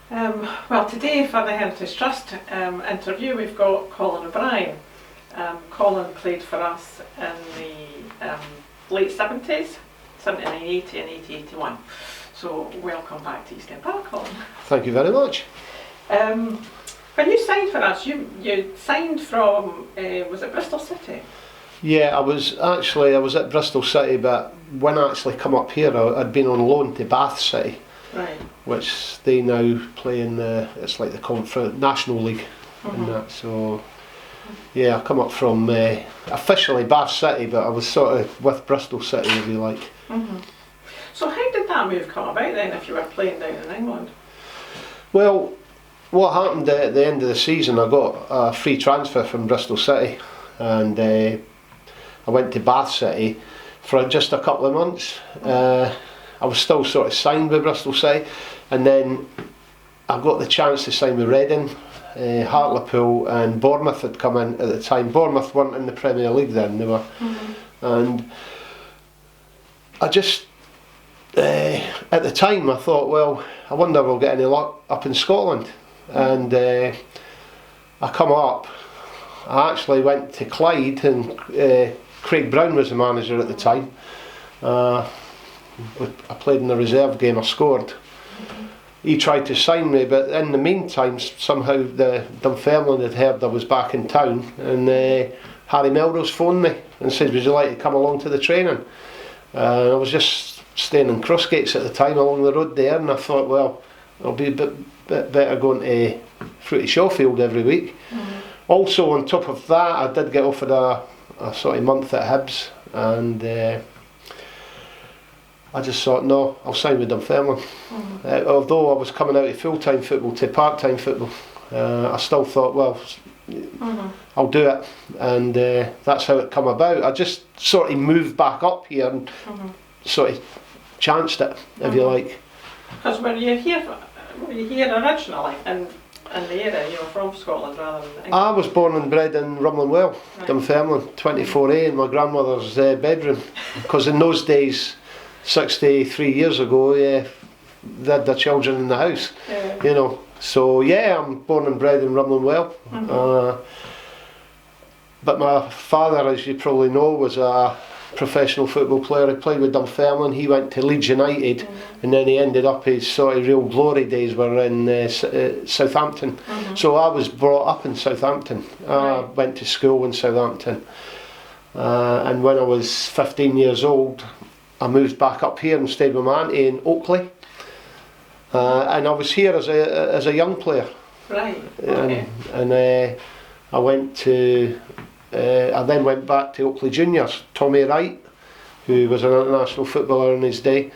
Well, today for the Heritage Trust interview, we've got Colin O'Brien. Colin played for us in the late 70s, 79, 80 and 80, 81. So welcome back to East End Park, Colin. Thank you very much. When you signed for us, you signed from, was it Bristol City? Yeah, I was at Bristol City, but when I actually come up here, I'd been on loan to Bath City, right, which they now play in it's like the National League and that. So yeah, I come up from officially Bath City, but I was sort of with Bristol City, if you like. So how did that move come about then, if you were playing down in England? Well, what happened at the end of the season, I got a free transfer from Bristol City, and I went to Bath City for just a couple of months. I was still sort of signed with Bristol City, and then I got the chance to sign with Reading, Hartlepool and Bournemouth had come in at the time. Bournemouth weren't in the Premier League then, they were. And I just, at the time I thought, well, I wonder if we'll get any luck up in Scotland. And I come up, I actually went to Clyde, and Craig Brown was the manager at the time. I played in the reserve game, I scored. He tried to sign me, but in the meantime somehow the Dunfermline had heard I was back in town, and Harry Melrose phoned me and said, would you like to come along to the training? I was just staying in Crossgates at the time along the road there, and I thought, well, it'll be a bit better going to Fruity Shawfield every week. Also on top of that, I did get offered a sort of month at Hibs, and I just thought, no, I'll sign with Dunfermline. Although I was coming out of full-time football to part-time football, I still thought, well, I'll do it, and that's how it come about. I just sort of moved back up here and sort of chanced it, if you like. Because were you here originally in the area? You were from Scotland rather than England? I was born and bred in Rumlinwell, Dunfermline, 24A, in my grandmother's bedroom, because in those days, 63 years ago, they had their children in the house, you know. So yeah, I'm born and bred in Rumlinwell. But my father, as you probably know, was a professional football player. He played with Dunfermline. He went to Leeds United, and then he ended up, his sort of real glory days were in Southampton. So I was brought up in Southampton. I went to school in Southampton, and when I was 15 years old, I moved back up here and stayed with my auntie in Oakley, and I was here as a young player. Right. Okay. And I went to. I then went back to Oakley Juniors. Tommy Wright, who was an international footballer in his day,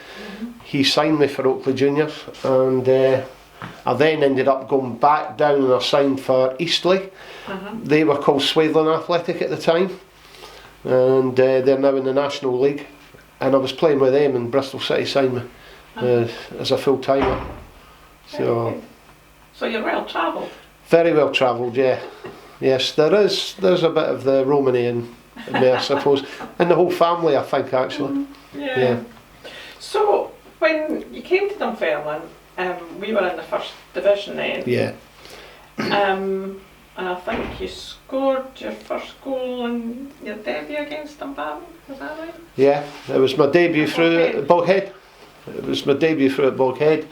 he signed me for Oakley Juniors, and I then ended up going back down and I signed for Eastleigh. They were called Swaithland Athletic at the time, and they're now in the National League. And I was playing with them, and Bristol City signed me as a full-timer. So you're well travelled? Very well travelled, yeah. Yes, there's a bit of the Romany in there, I suppose. And the whole family, I think, actually. Yeah. So, when you came to Dunfermline, we were in the first division then. Yeah. And I think you scored your first goal in your debut against Dunfermline, is that right? Yeah, it was my debut through at Boghead. It was my debut through at Boghead,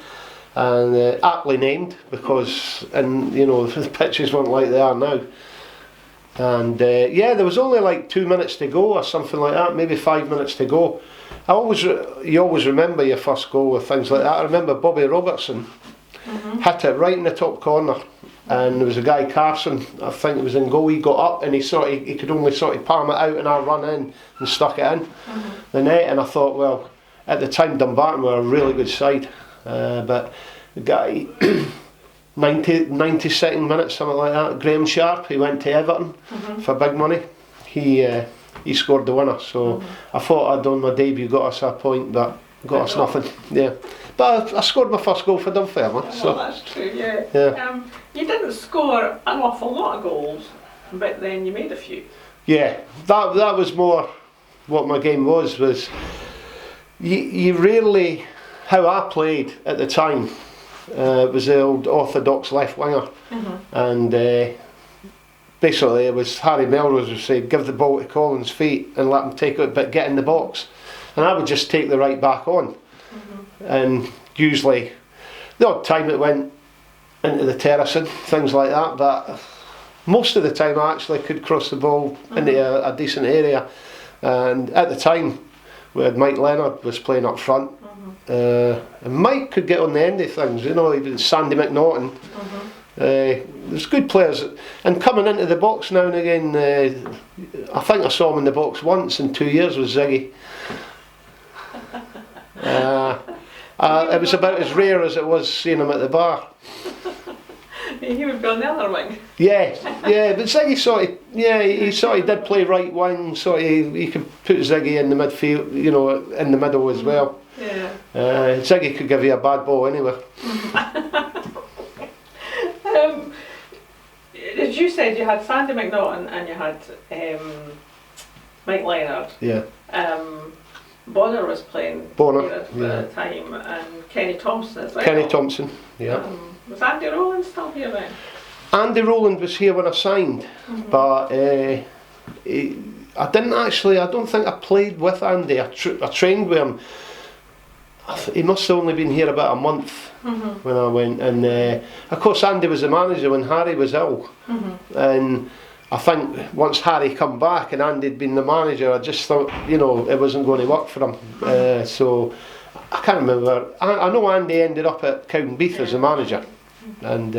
and aptly named because, and you know, the pitches weren't like they are now. And yeah, there was only like 2 minutes to go or something like that, maybe 5 minutes to go. You always remember your first goal with things like that. I remember Bobby Robertson hit it right in the top corner. And there was a guy, Carson, I think it was in goal. He got up and he could only sort of palm it out, and I ran in and stuck it in the net. And I thought, well, at the time Dumbarton were a really good side, but the guy 92nd minute, something like that, Graham Sharp, he went to Everton for big money. He scored the winner. So I thought I'd done my debut, got us a point, but got us nothing. Yeah. But I scored my first goal for Dunfermline. So that's true, yeah. You didn't score an awful lot of goals, but then you made a few. Yeah, that was more what my game was you rarely, how I played at the time, was the old orthodox left winger, and basically it was Harry Melrose would say, give the ball to Colin's feet and let him take it, but get in the box. And I would just take the right back on. And usually, the odd time it went into the terracing, things like that, but most of the time I actually could cross the ball into a decent area. And at the time, we had Mike Leonard was playing up front. And Mike could get on the end of things, you know, even Sandy McNaughton. There's good players, and coming into the box now and again, I think I saw him in the box once in 2 years with Ziggy. It was about as rare as it was seeing him at the bar. He would be on the other wing. Yeah, but Ziggy he did play right wing, he could put Ziggy in the midfield, you know, in the middle as well. Yeah. Ziggy could give you a bad ball anywhere. As you said, you had Sandy McNaughton and you had Mike Leonard. Yeah. Bonner was playing Bonner, at the time, and Kenny Thompson as well. Kenny Thompson, yeah. Was Andy Rowland still here then? Andy Rowland was here when I signed, but I don't think I played with Andy. I trained with him. He must have only been here about a month when I went, and of course Andy was the manager when Harry was ill, and I think once Harry come back and Andy had been the manager, I just thought, you know, it wasn't going to work for him. So I can't remember. I know Andy ended up at Cowdenbeath as the manager, and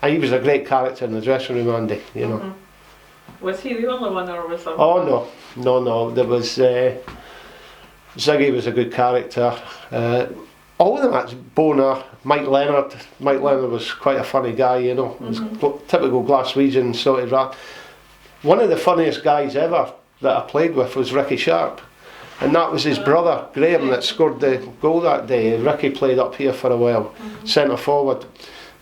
he was a great character in the dressing room, Andy, you know. Was he the only one, or was there? Oh no. There was Ziggy was a good character. All of them, actually. Bonner, Mike Leonard. Mike Leonard was quite a funny guy, you know. Was typical Glaswegian sort of rat. One of the funniest guys ever that I played with was Ricky Sharp, and that was his brother Graham that scored the goal that day. Ricky played up here for a while, centre forward.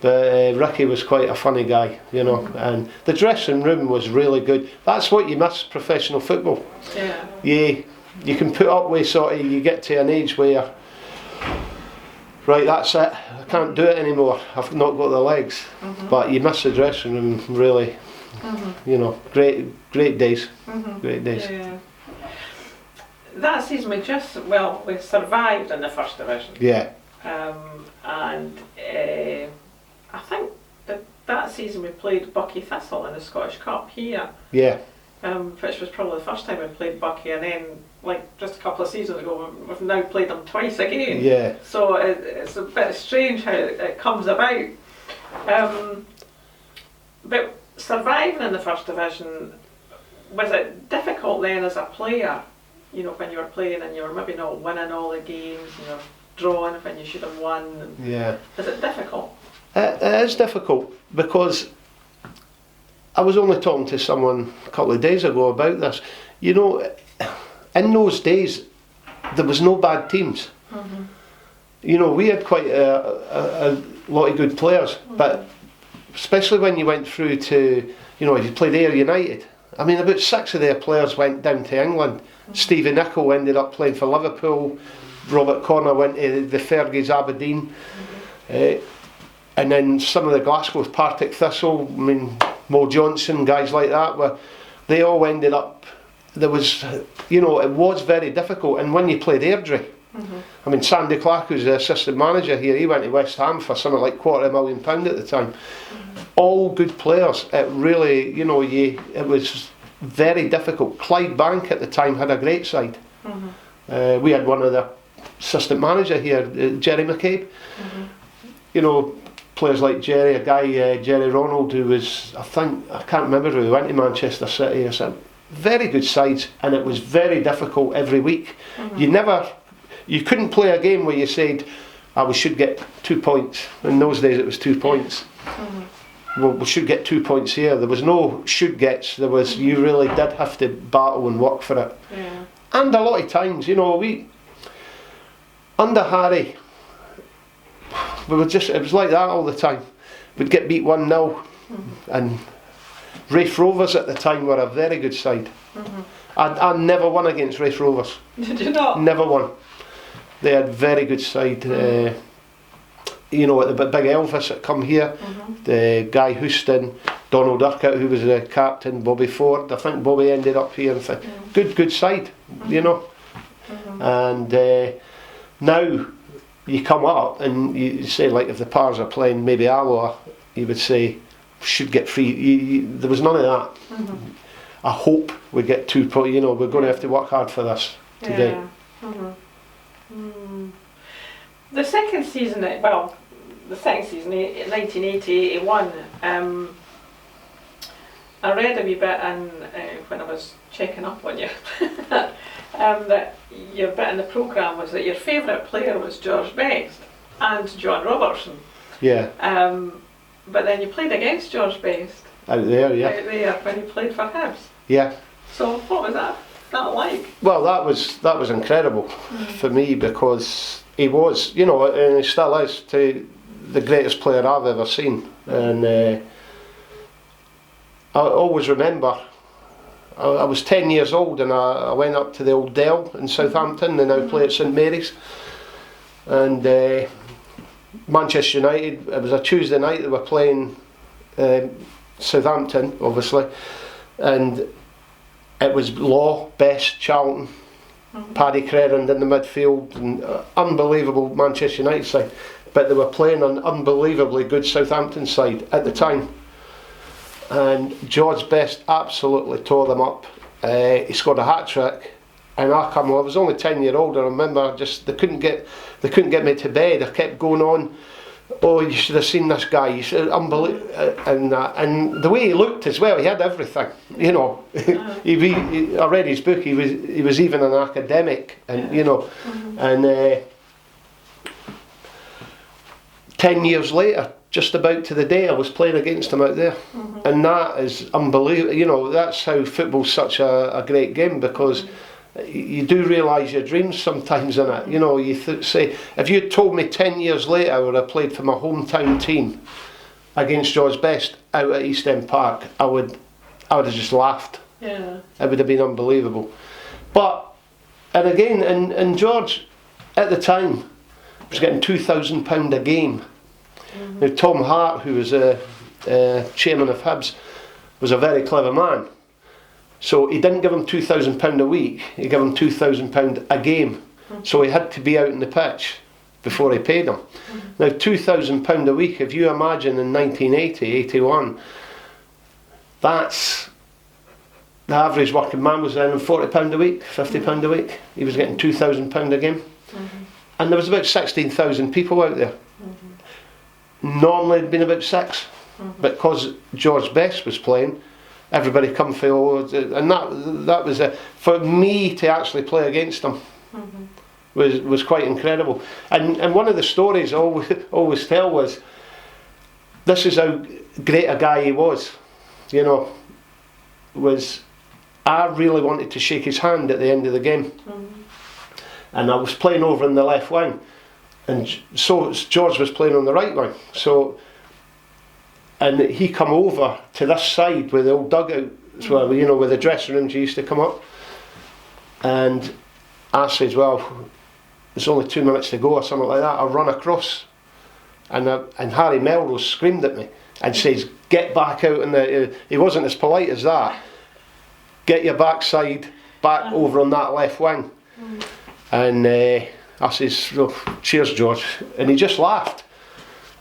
But Ricky was quite a funny guy, you know, and the dressing room was really good. That's what you miss professional football. Yeah. You can put up with you get to an age where, right, that's it, I can't do it anymore, I've not got the legs. But you miss the dressing room, really. You know, great days. Great days. Yeah. That season we survived in the first division. Yeah. And I think that season we played Bucky Thistle in the Scottish Cup here. Yeah. Which was probably the first time we played Bucky, and then, like, just a couple of seasons ago, we've now played them twice again. Yeah. So it's a bit strange how it comes about. But surviving in the first division, was it difficult then as a player? You know, when you were playing and you were maybe not winning all the games, and you're drawing when you should have won. Yeah. Is it difficult? It is difficult, because I was only talking to someone a couple of days ago about this. You know, in those days, there was no bad teams. You know, we had quite a lot of good players, but especially when you went through to, you know, if you played Ayr United, I mean, about 6 of their players went down to England. Stevie Nicol ended up playing for Liverpool. Robert Connor went to the Fergies Aberdeen. And then some of the Glasgow, Partick Thistle, I mean, Mo Johnson, guys like that, they all ended up, there was, you know, it was very difficult. And when you played Airdrie, I mean, Sandy Clark, who's the assistant manager here, he went to West Ham for something like £250,000 at the time. All good players. It really, you know, it was very difficult. Clyde Bank at the time had a great side. We had one of the assistant manager here, Jerry McCabe. You know, players like Jerry, a guy, Jerry Ronald, who was, I can't remember who went to Manchester City or something. Very good sides, and it was very difficult every week. You couldn't play a game where you said, we should get 2 points. In those days it was 2 points. Well, we should get 2 points here. There was no should gets, there was, you really did have to battle and work for it. And a lot of times, you know, under Harry, it was like that all the time. We'd get beat 1-0, and Raith Rovers at the time were a very good side. I never won against Raith Rovers. Did you not? Never won. They had very good side. you know, the big Elvis that come here, the Guy Houston, Donald Urquhart, who was the captain, Bobby Ford. I think Bobby ended up here. Good side, you know. And now you come up and you say, like, if the Pars are playing maybe Alloa, you would say should get free. There was none of that. I hope we get 2 points. You know, we're going to have to work hard for this today. The second season, the second season, 1980-81, I read a wee bit when I was checking up on you, that your bit in the programme was that your favourite player was George Best and John Robertson. Yeah. But then you played against George Best. Out there, yeah. Out there when you played for Hibs. Yeah. So what was that like? Well, that was incredible for me, because he was, you know, and he still is, the greatest player I've ever seen. And I always remember, I was 10 years old and I went up to the old Dell in Southampton. They now play at St Mary's. And Manchester United, it was a Tuesday night, they were playing Southampton, obviously. And it was Law, Best, Charlton, Paddy Crerand in the midfield, and unbelievable Manchester United side. But they were playing an unbelievably good Southampton side at the time. And George Best absolutely tore them up. He scored a hat-trick, and I was only 10-year-old. I remember they couldn't get me to bed. I kept going on. Oh, you should have seen this guy. You should, unbelievable, and the way he looked as well. He had everything, you know. I read his book. He was even an academic, and you know, and 10 years later, just about to the day, I was playing against him out there, and that is unbelievable. You know, that's how football's such a great game, because you do realise your dreams sometimes in it. You know, you say, if you told me 10 years later I would have played for my hometown team against George Best out at East End Park, I would have just laughed. Yeah. It would have been unbelievable. But, and again, and George at the time was getting £2,000 a game. Now Tom Hart, who was chairman of Hibs, was a very clever man. So he didn't give him £2,000 a week, he gave him £2,000 a game. So he had to be out in the pitch before he paid him. Now £2,000 a week, if you imagine in 1980, 81, that's, the average working man was earning £40 a week, £50 a week. He was getting £2,000 a game. And there was about 16,000 people out there. Normally it'd been about 6. But because George Best was playing, everybody come forward, and that was for me to actually play against him was quite incredible. And one of the stories I always tell was, this is how great a guy he was. You know, was I really wanted to shake his hand at the end of the game, and I was playing over in the left wing, and so George was playing on the right wing. So. And he come over to this side where the old dugouts were, you know, where the dressing rooms used to come up. And I said, well, there's only 2 minutes to go or something like that. I run across, and Harry Melrose screamed at me and says, get back out. And he wasn't as polite as that. Get your backside back over on that left wing. And I says, well, cheers, George. And he just laughed.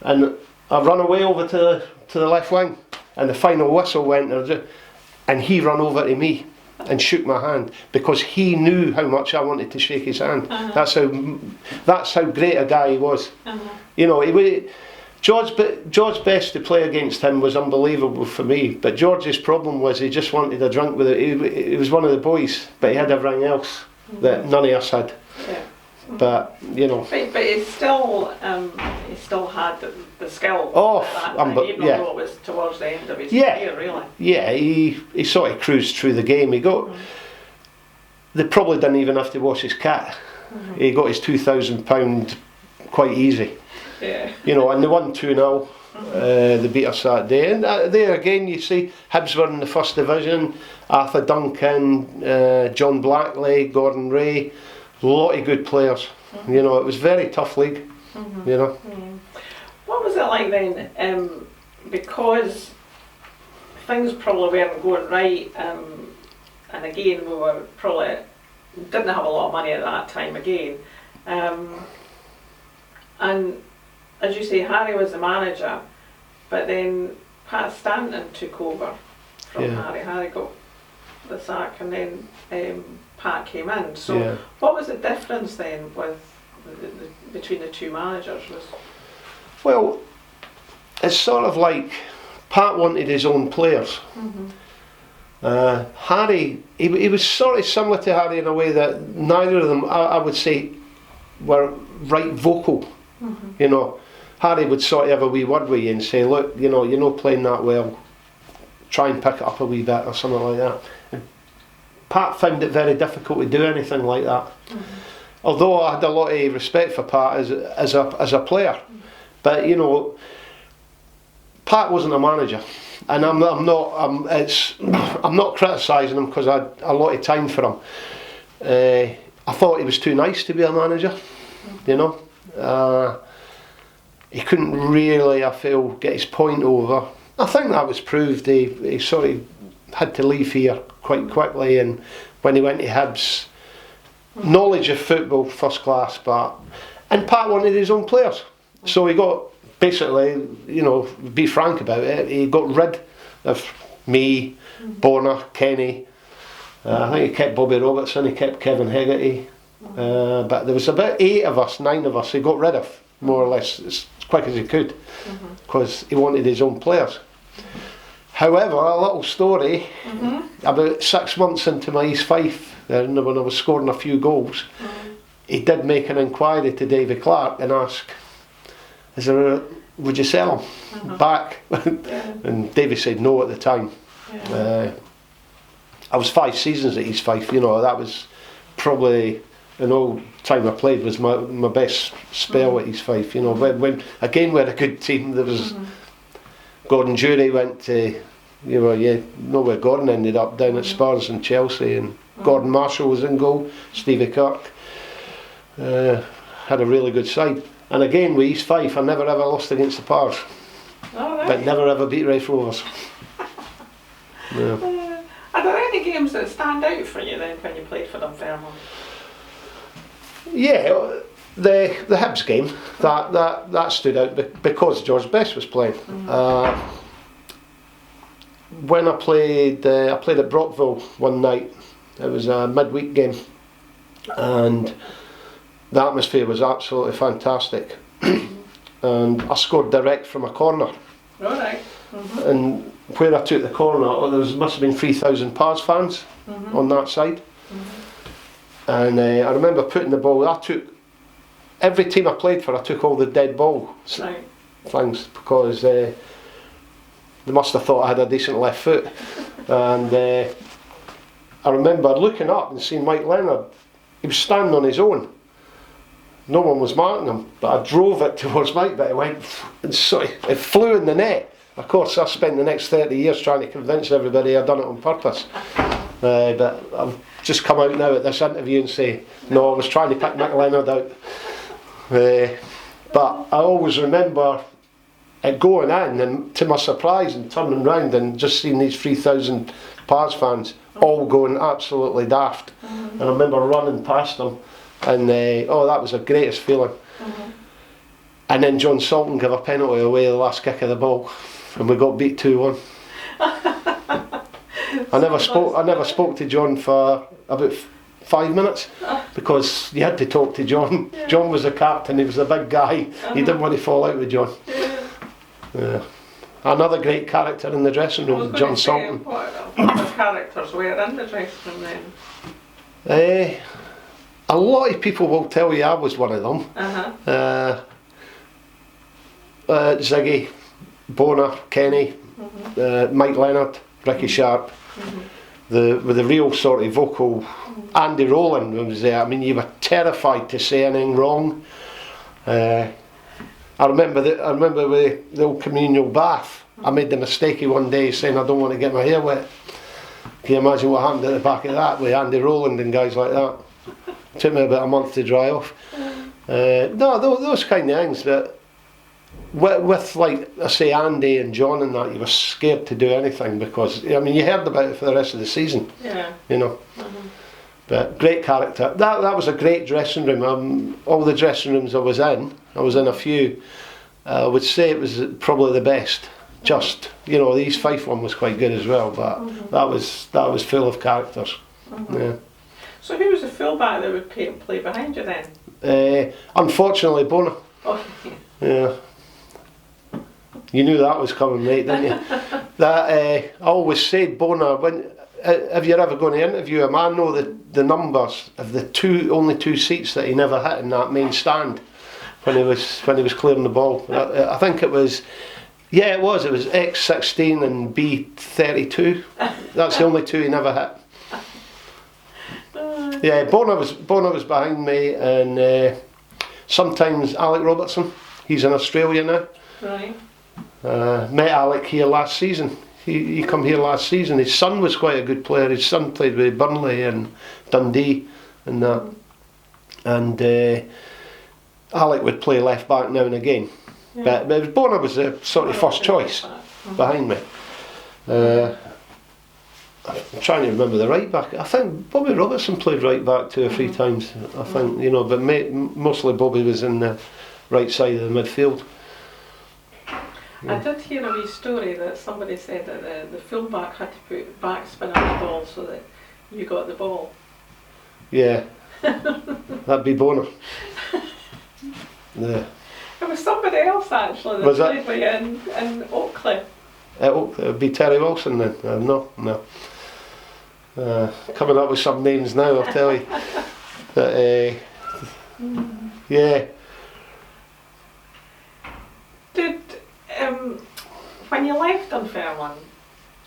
And I run away over to the left wing, and the final whistle went, and he ran over to me and shook my hand, because he knew how much I wanted to shake his hand. That's how great a guy he was. You know, George Best, to play against him was unbelievable for me. But George's problem was he just wanted a drink with it. He was one of the boys, but he had everything else that none of us had. But you know, but he still had the skill. Oh, even though it was towards the end of his career, really. Yeah, he sort of cruised through the game. He got. They probably didn't even have to wash his kit. He got his £2,000 quite easy. Yeah. You know, and they won 2-0. They beat us that day, and there again you see Hibs were in the first division. Arthur Duncan, John Blackley, Gordon Ray. A lot of good players. You know, it was a very tough league. You know. like then, because things probably weren't going right, and again we were probably didn't have a lot of money at that time again, and as you say, Harry was the manager, but then Pat Stanton took over from Harry. Harry got the sack, and then Pat came in. So what was the difference then with between the two managers? Well, it's sort of like Pat wanted his own players. Harry, he was sort of similar to Harry in a way that neither of them, I would say, were right vocal. You know, Harry would sort of have a wee word with you and say, look, you know, you're not playing that well, try and pick it up a wee bit or something like that. And Pat found it very difficult to do anything like that. Although I had a lot of respect for Pat as a player, but you know, Pat wasn't a manager, and I'm not criticising him because I had a lot of time for him. I thought he was too nice to be a manager, you know. He couldn't really, I feel, get his point over. I think that was proved. He sort of had to leave here quite quickly, and when he went to Hibs, knowledge of football first class, and Pat wanted his own players, so he got basically, you know, be frank about it, he got rid of me, Bonner, Kenny. I think he kept Bobby Robertson, he kept Kevin Hegarty, but there was about 9 of us he got rid of, more or less, as quick as he could, because he wanted his own players. However, a little story, about 6 months into my East Fife, when I was scoring a few goals, he did make an inquiry to Davy Clark and ask, would you sell him back? And Davy said no at the time. I was 5 seasons at East Fife, you know, that was probably, in all time I played, was my best spell at East Fife, you know, when again we had a good team. There was Gordon Jury went to, you know where Gordon ended up, down at Spurs and Chelsea, and Gordon Marshall was in goal, Stevie Kirk, had a really good side. And again with East Fife, I never ever lost against the Pars, but never ever beat Raith Rovers. Are there any games that stand out for you then when you played for Dunfermline? Yeah, the Hibs game, that stood out because George Best was playing. When I played at Brockville one night. It was a midweek game, and the atmosphere was absolutely fantastic. And I scored direct from a corner. Alright. And where I took the corner, there must have been 3,000 Pars fans on that side. And I remember putting the ball. Every team I played for, I took all the dead ball things, because they must have thought I had a decent left foot. And I remember looking up and seeing Mike Leonard. He was standing on his own. No one was marking him, but I drove it towards Mike, but it went and it flew in the net. Of course, I spent the next 30 years trying to convince everybody I'd done it on purpose. But I've just come out now at this interview and say, no, I was trying to pick Mike Leonard out. But I always remember it going in, and to my surprise, and turning round and just seeing these 3,000 Pars fans all going absolutely daft. And I remember running past them, and that was the greatest feeling. And then John Salton gave a penalty away the last kick of the ball, and we got beat 2-1. I never spoke to John for about 5 minutes, because you had to talk to John. John was the captain, he was a big guy, you didn't want to fall out with John. Another great character in the dressing room, John Salton. What other characters were in the dressing room then? A lot of people will tell you I was one of them. Ziggy, Bonner, Kenny, Mike Leonard, Ricky Sharp. With the real sort of vocal Andy Rowland was there. I mean, you were terrified to say anything wrong. I remember with the old communal bath, I made the mistake of one day saying I don't want to get my hair wet. Can you imagine what happened at the back of that with Andy Rowland and guys like that? It took me about a month to dry off. No, those kind of things. But with like I say, Andy and John and that, you were scared to do anything because I mean you heard about it for the rest of the season. Yeah. You know. But great character. That was a great dressing room. All the dressing rooms I was in a few. I would say it was probably the best. Just the East Fife one was quite good as well, but that was full of characters. Yeah. So who was the fullback that would play behind you then? Unfortunately, Bona. Oh. Yeah. You knew that was coming, mate, didn't you? That I always said Bona. When if you're ever going to interview him, I know the numbers of the only two seats that he never hit in that main stand when he was clearing the ball. I think it was. Yeah, it was X16 and B32. That's the only two he never hit. Yeah, Bona was behind me, and sometimes Alec Robertson. He's in Australia now. Right. Met Alec here last season. He come here last season. His son was quite a good player. His son played with Burnley and Dundee and that. And Alec would play left back now and again. Yeah. But Bona was the sort of first choice behind me. I'm trying to remember the right back. I think Bobby Robertson played right back 2 or 3 times. I think but mostly Bobby was in the right side of the midfield. I did hear a wee story that somebody said that the fullback had to put backspin on the ball so that you got the ball. Yeah, that'd be Bona. Yeah. It was somebody else actually that played with you in Oakley. It would be Terry Wilson then. No. Coming up with some names now, I'll tell you. But, yeah. Did when you left Dunfermline,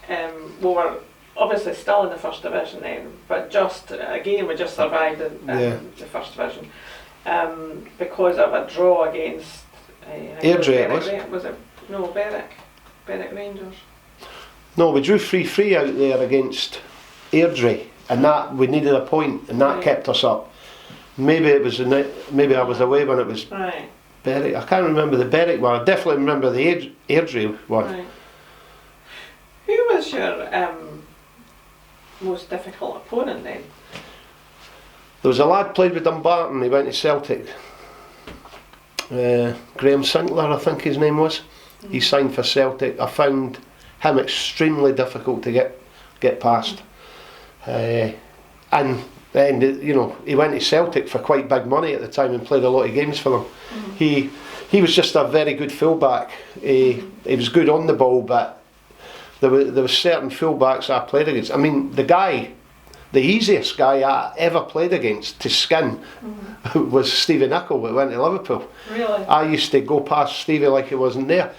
we were obviously still in the first division then, but we just survived in the first division because of a draw against Airdrie. Was it? No, Berwick Rangers. No, we drew 3-3 out there against Airdrie, and that we needed a point, and that kept us up. Maybe I was away when it was Berwick. I can't remember the Berwick one. I definitely remember the Airdrie one. Right. Who was your most difficult opponent then? There was a lad played with Dumbarton. He went to Celtic. Graham Sinclair, I think his name was. He signed for Celtic. I found him extremely difficult to get past. And then he went to Celtic for quite big money at the time and played a lot of games for them. He was just a very good fullback. He was good on the ball, but there were certain fullbacks I played against. I mean, the easiest guy I ever played against to skin was Stevie Nicol that went to Liverpool. Really? I used to go past Stevie like he wasn't there.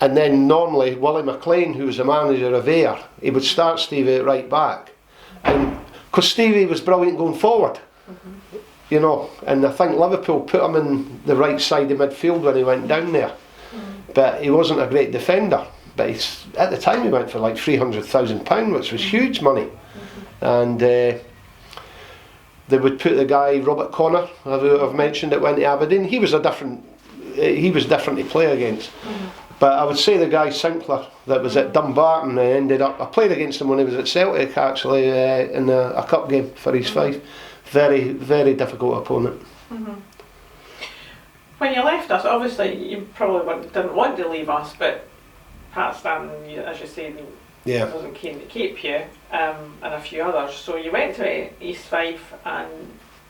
And then normally Willie McLean, who was the manager of Ayr, he would start Stevie at right back. And because Stevie was brilliant going forward, and I think Liverpool put him in the right side of midfield when he went down there. But he wasn't a great defender. But at the time he went for like £300,000, which was huge money. And they would put the guy Robert Connor, who I've mentioned, that went to Aberdeen. He was different to play against. But I would say the guy Sinclair that was at Dumbarton I played against him when he was at Celtic actually in a cup game for East Fife. Very, very difficult opponent. When you left us, obviously you probably didn't want to leave us, but Pat Stanton, as you say, wasn't keen to keep you, and a few others. So you went to East Fife and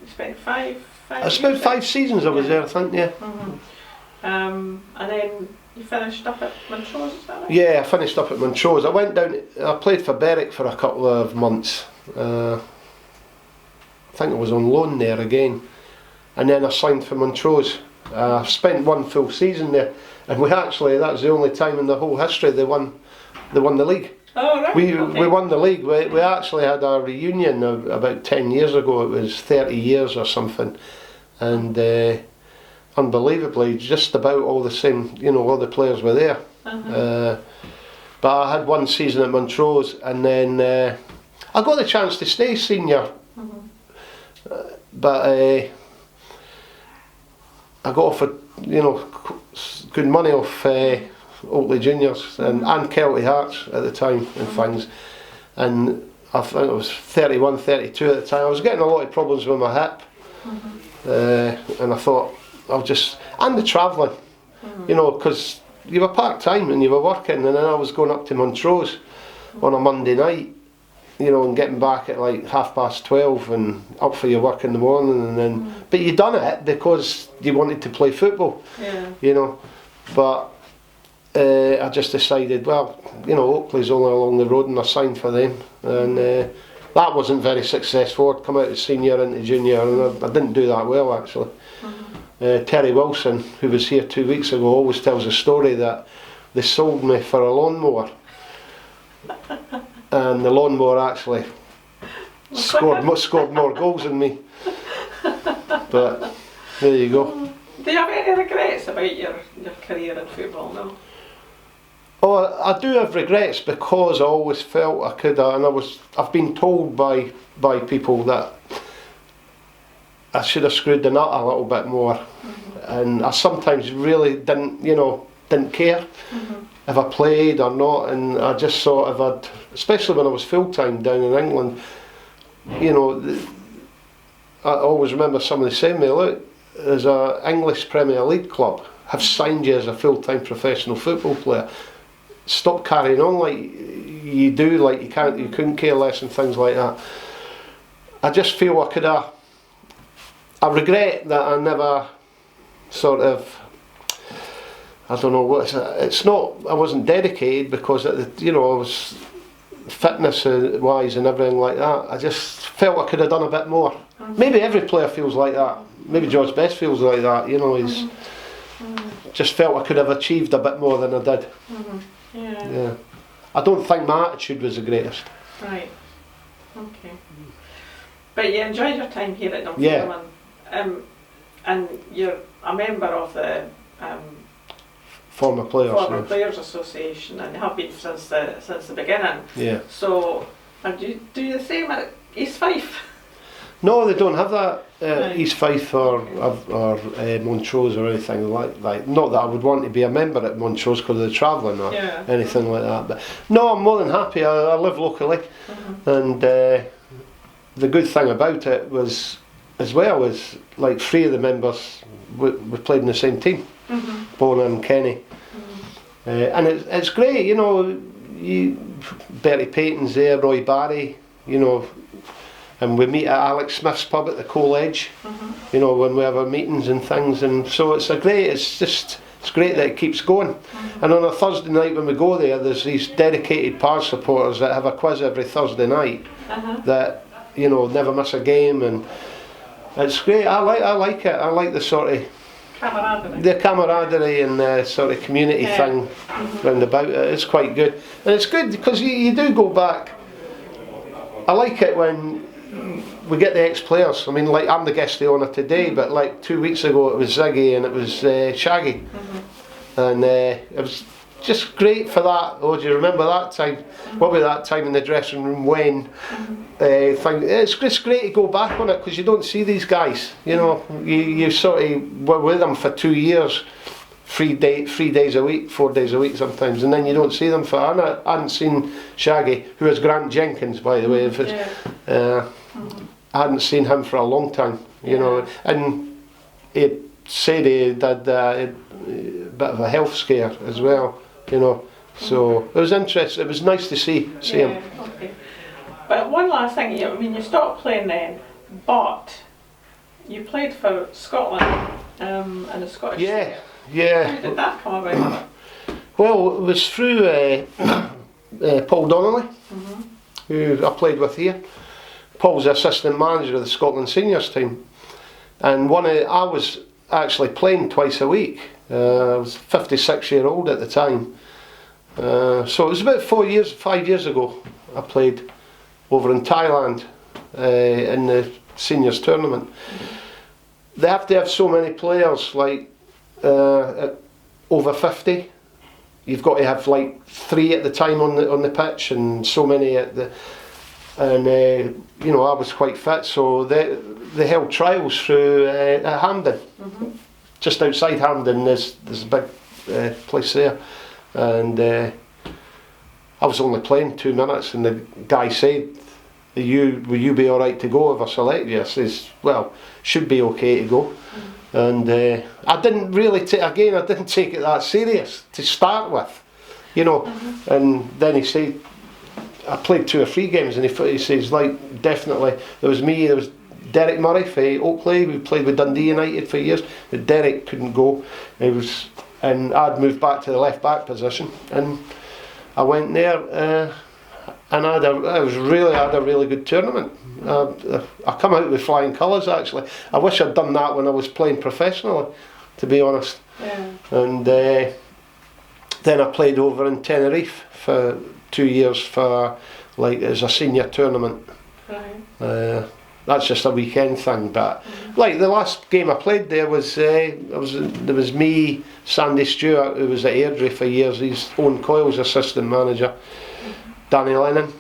you spent five I spent 5 seasons I was there, I think, yeah. And then you finished up at Montrose, is that right? Yeah, I finished up at Montrose. I went down, I played for Berwick for a couple of months. I think I was on loan there again. And then I signed for Montrose. I spent 1 full season there. And that was the only time in the whole history they won the league. Oh, right. We won the league. We actually had a reunion about 10 years ago. It was 30 years or something. And unbelievably, just about all the same, all the players were there. But I had 1 season at Montrose, and then I got the chance to stay senior. But I got offered you know, good money off Oakley Juniors and Kelty Hearts at the time and things. And I think I was 31, 32 at the time. I was getting a lot of problems with my hip. And I thought, and the travelling, you know, because you were part-time and you were working, and then I was going up to Montrose on a Monday night, you know, and getting back at like 12:30 and up for your work in the morning, and then, but you done it because you wanted to play football, you know, but I just decided, well, you know, Oakley's only along the road, and I signed for them, and that wasn't very successful. I'd come out as senior into junior, and I didn't do that well, actually. Terry Wilson, who was here 2 weeks ago, always tells a story that they sold me for a lawnmower, and the lawnmower actually scored more goals than me. But there you go. Do you have any regrets about your career in football? No. Oh, I do have regrets because I always felt I could have, and I've been told by people that I should have screwed the nut a little bit more, and I sometimes really didn't care if I played or not, and I just thought if I'd, especially when I was full-time down in England, you know, I always remember somebody saying to me, look, there's an English Premier League club have signed you as a full-time professional football player. Stop carrying on like you do, like you couldn't care less and things like that. I just feel I could have. I regret that I never sort of, I don't know what it's not. I wasn't dedicated because I was fitness wise and everything like that. I just felt I could have done a bit more. Maybe every player feels like that. Maybe George Best feels like that. You know, he's just felt I could have achieved a bit more than I did. Yeah. I don't think my attitude was the greatest. Right. Okay. But you enjoyed your time here at Dunfermline. And you're a member of the Former Players Association, and you have been since the beginning. Yeah. So, and you do the same at East Fife? No, they don't have that East Fife or Montrose or anything like. Not that I would want to be a member at Montrose because of the travelling or anything like that. But no, I'm more than happy. I live locally, and the good thing about it was, as well as like 3 of the members we played in the same team, Bona and Kenny, and it's great. You know, Bertie Payton's there, Roy Barry. You know. And we meet at Alex Smith's pub at the Coal Edge, you know, when we have our meetings and things, and so it's great that it keeps going. And on a Thursday night when we go there, there's these dedicated Par supporters that have a quiz every Thursday night that, you know, never miss a game, and it's great. I like it. I like the sort of camaraderie and the sort of community thing round about it. It's quite good, and it's good because you do go back. I like it when we get the ex-players. I mean, like, I'm the guest of honour today, but like 2 weeks ago it was Ziggy and it was Shaggy, and it was just great for that. Oh, do you remember that time? What was that time in the dressing room when? It's just great to go back on it because you don't see these guys. You know, you sort of were with them for 2 years. 3 days a week, 4 days a week sometimes, and then you don't see them for. I hadn't seen Shaggy, who is Grant Jenkins, by the way. I hadn't seen him for a long time, you know, and he said he had a bit of a health scare as well, you know. So it was interesting. It was nice to see him. Okay. But one last thing, you stopped playing then, but you played for Scotland and the Scottish team. Yeah. How did that come about? Well, it was through Paul Donnelly, who I played with here. Paul's the assistant manager of the Scotland seniors team, and I was actually playing twice a week. I was 56-year-old at the time, so it was about 5 years ago. I played over in Thailand in the seniors tournament. They have to have so many players, like. Over 50, you've got to have like 3 at the time on the pitch, and so many at the. And you know, I was quite fit, so they held trials through at Hampden, just outside Hampden. There's a big place there, and I was only playing 2 minutes, and the guy said, will you be all right to go if I select you? I says, well, should be okay to go. And I didn't really I didn't take it that serious to start with, you know. And then he said, I played 2 or 3 games, and he says, like, definitely, there was me, there was Derek Murray for Oakley, we played with Dundee United for years, but Derek couldn't go. And I'd moved back to the left back position, and I went there, and I had a really good tournament. I come out with flying colours, actually. I wish I'd done that when I was playing professionally, to be honest. Yeah. And then I played over in Tenerife for 2 years for, like, as a senior tournament. Right. That's just a weekend thing, but like the last game I played there was there was me, Sandy Stewart, who was at Airdrie for years, he's Owen Coyle's assistant manager, Danny Lennon,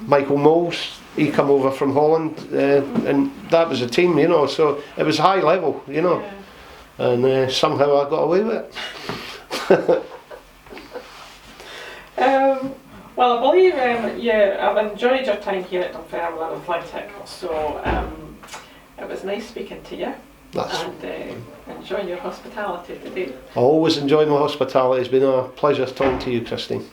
Michael Moles, he come over from Holland, and that was a team, you know, so it was high level, you know. Yeah. And somehow I got away with it. Well, I believe I've enjoyed your time here at Dunfermline Athletic, so it was nice speaking to you. And enjoy your hospitality today. I always enjoy my hospitality. It's been a pleasure talking to you, Christine.